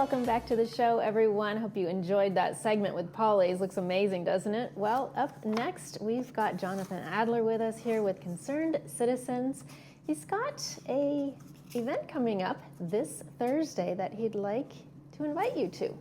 welcome back to the show, everyone. Hope you enjoyed that segment with Polly's. Looks amazing, doesn't it? Well, up next, we've got Jonathan Adler with us here with Concerned Citizens. He's got a event coming up this Thursday that he'd like to invite you to.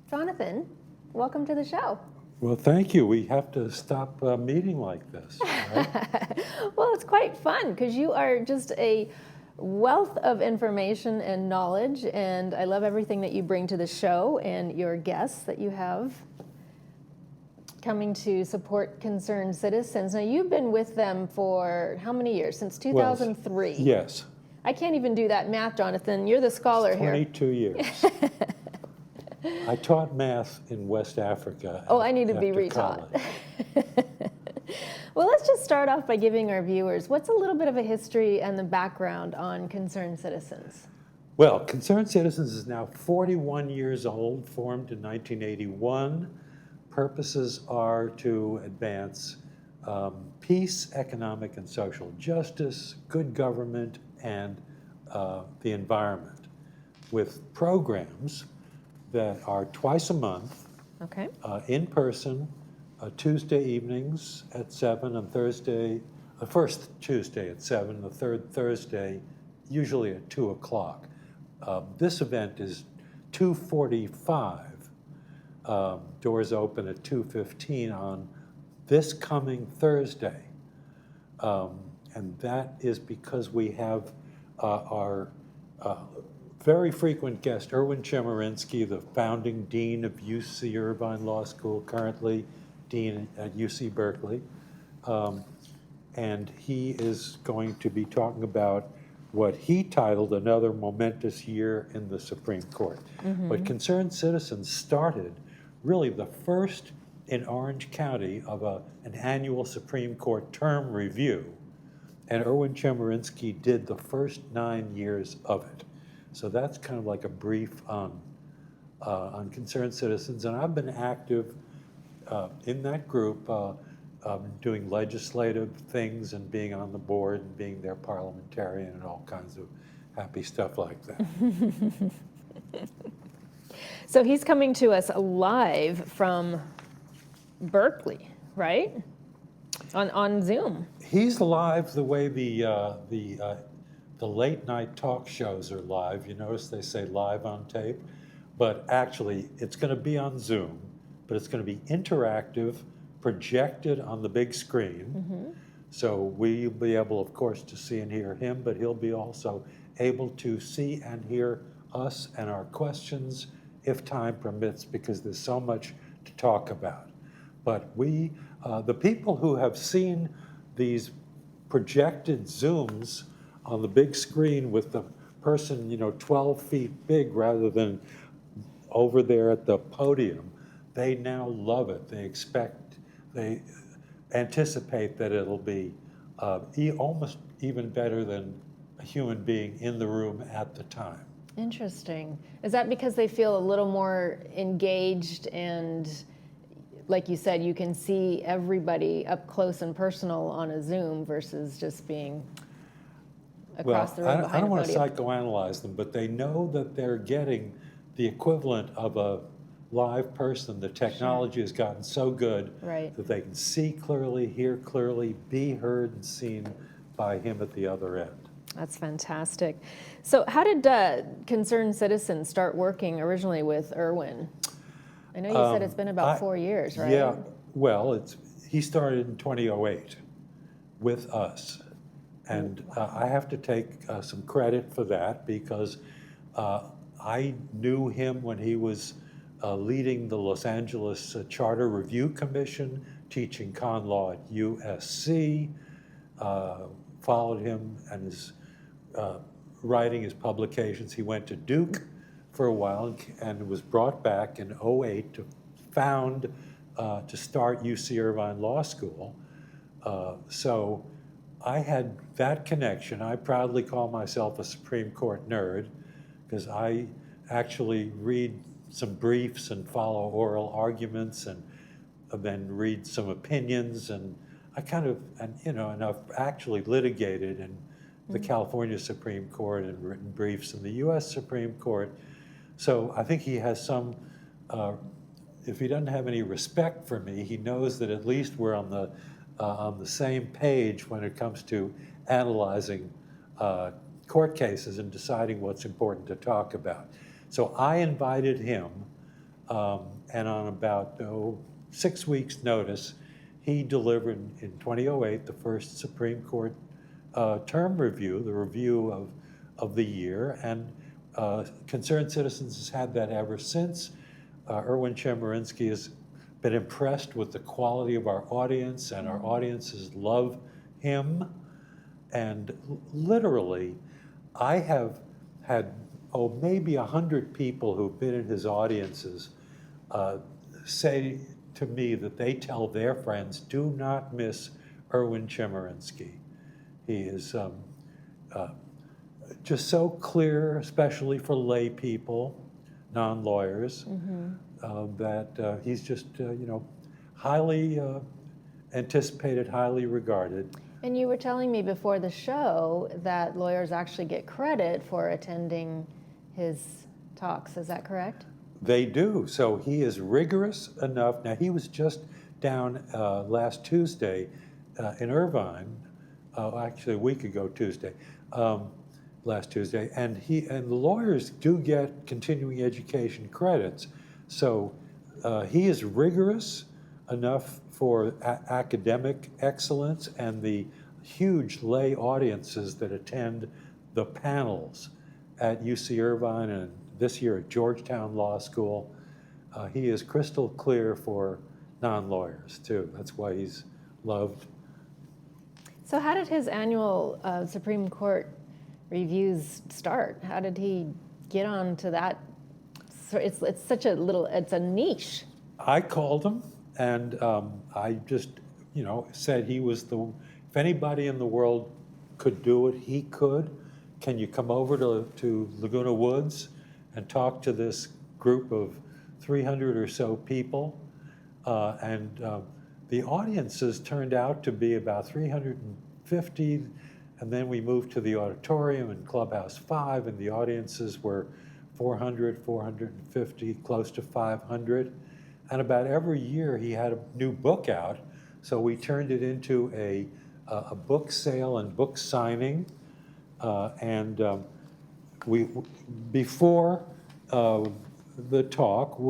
Jonathan, welcome to the show. Well, thank you. We have to stop meeting like this, right? Well, it's quite fun because you are just a wealth of information and knowledge, and I love everything that you bring to the show and your guests that you have coming to support Concerned Citizens. Now, you've been with them for how many years? Since 2003? Well, yes. I can't even do that math, Jonathan. You're the scholar 22 years. I taught math in West Africa. Oh, I need to be retaught. Well, let's just start off by giving our viewers what's a little bit of a history and the background on Concerned Citizens. Well, Concerned Citizens is now 41 years old, formed in 1981. Purposes are to advance peace, economic and social justice, good government, and the environment, with programs that are twice a month, okay, in person, Tuesday evenings at 7, and Thursday, the first Tuesday at 7, the third Thursday, usually at 2 o'clock. This event is 2:45. Doors open at 2:15 on this coming Thursday. And that is because we have our very frequent guest, Erwin Chemerinsky, the founding dean of UC Irvine Law School, currently dean at UC Berkeley. And he is going to be talking about what he titled another momentous year in the Supreme Court. Mm-hmm. But Concerned Citizens started really the first in Orange County of an annual Supreme Court term review. And Erwin Chemerinsky did the first 9 years of it. So that's kind of like a brief on Concerned Citizens. And I've been active in that group, doing legislative things and being on the board and being their parliamentarian and all kinds of happy stuff like that. So he's coming to us live from Berkeley, right? On Zoom. He's live the way the late night talk shows are live. You notice they say live on tape, but actually it's going to be on Zoom, but it's going to be interactive, projected on the big screen. Mm-hmm. So we'll be able, of course, to see and hear him, but he'll be also able to see and hear us and our questions if time permits, because there's so much to talk about. But we, the people who have seen these projected Zooms on the big screen with the person, 12 feet big rather than over there at the podium, they now love it. They anticipate that it'll be almost even better than a human being in the room at the time. Interesting. Is that because they feel a little more engaged and, like you said, you can see everybody up close and personal on a Zoom versus just being across the room behind a podium? I don't want to psychoanalyze them, but they know that they're getting the equivalent of a live person. The technology has gotten so good that they can see clearly, hear clearly, be heard and seen by him at the other end. That's fantastic. So how did Concerned Citizens start working originally with Erwin? I know you said it's been about 4 years, right? Yeah, well, he started in 2008 with us. And I have to take some credit for that, because I knew him when he was leading the Los Angeles Charter Review Commission, teaching con law at USC, followed him and his writing his publications. He went to Duke for a while and was brought back in 2008 to start UC Irvine Law School. So I had that connection. I proudly call myself a Supreme Court nerd because I actually read some briefs and follow oral arguments and then read some opinions, and and I've actually litigated in the California Supreme Court and written briefs in the US Supreme Court. So I think he has some, if he doesn't have any respect for me, he knows that at least we're on the same page when it comes to analyzing court cases and deciding what's important to talk about. So I invited him, and on about 6 weeks' notice, he delivered in 2008 the first Supreme Court term review, the review of the year, and Concerned Citizens has had that ever since. Erwin Chemerinsky has been impressed with the quality of our audience, and our audiences love him. And literally, I have had, maybe 100 people who've been in his audiences say to me that they tell their friends, do not miss Erwin Chemerinsky. He is just so clear, especially for lay people, non-lawyers, that he's just, highly anticipated, highly regarded. And you were telling me before the show that lawyers actually get credit for attending his talks. Is that correct? They do. So he is rigorous enough. Now, he was just down last Tuesday in Irvine, actually a week ago Tuesday, last Tuesday, and the lawyers do get continuing education credits. So he is rigorous enough for academic excellence, and the huge lay audiences that attend the panels at UC Irvine and this year at Georgetown Law School. He is crystal clear for non-lawyers too. That's why he's loved. So how did his annual Supreme Court reviews start? How did he get on to that? So it's such a little, it's a niche. I called him, and I just, said he was if anybody in the world could do it, he could. Can you come over to Laguna Woods and talk to this group of 300 or so people? And the audiences turned out to be about 350, and then we moved to the auditorium in Clubhouse 5, and the audiences were 400, 450, close to 500. And about every year he had a new book out, so we turned it into a book sale and book signing. Before the talk,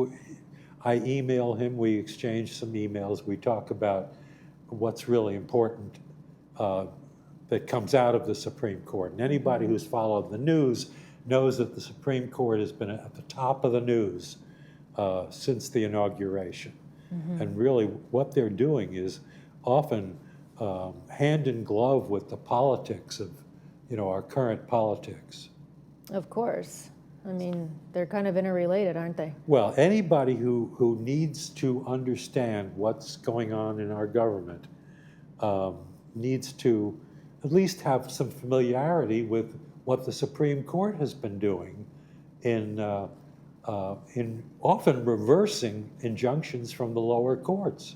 I email him, we exchange some emails, we talk about what's really important that comes out of the Supreme Court. And anybody who's followed the news knows that the Supreme Court has been at the top of the news since the inauguration. And really what they're doing is often hand in glove with the politics of our current politics. Of course. I mean, they're kind of interrelated, aren't they? Well, anybody who needs to understand what's going on in our government needs to at least have some familiarity with what the Supreme Court has been doing in often reversing injunctions from the lower courts.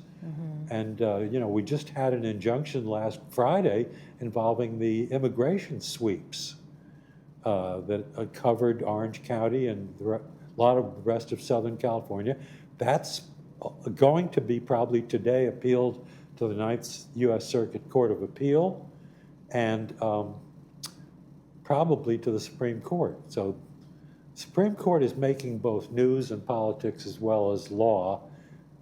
And we just had an injunction last Friday involving the immigration sweeps that covered Orange County and a lot of the rest of Southern California. That's going to be probably today appealed to the Ninth U.S. Circuit Court of Appeal and probably to the Supreme Court. So the Supreme Court is making both news and politics as well as law,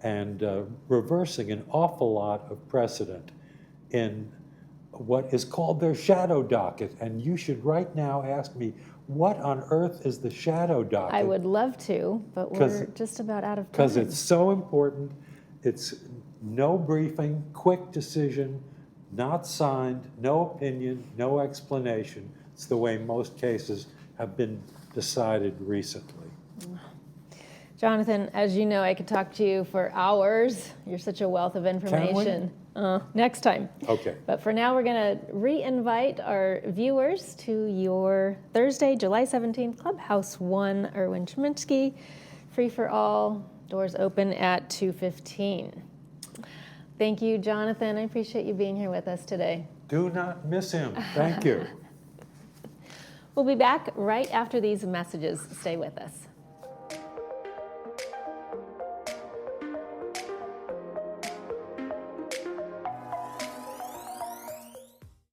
and reversing an awful lot of precedent in what is called their shadow docket. And you should right now ask me, what on earth is the shadow docket? I would love to, but we're just about out of time. Because it's so important. It's no briefing, quick decision, not signed, no opinion, no explanation. It's the way most cases have been decided recently. Jonathan, as you know, I could talk to you for hours. You're such a wealth of information. Next time. Okay. But for now, we're going to re-invite our viewers to your Thursday, July 17th, Clubhouse 1, Erwin Chemerinsky. Free for all. Doors open at 2:15. Thank you, Jonathan. I appreciate you being here with us today. Do not miss him. Thank you. We'll be back right after these messages. Stay with us.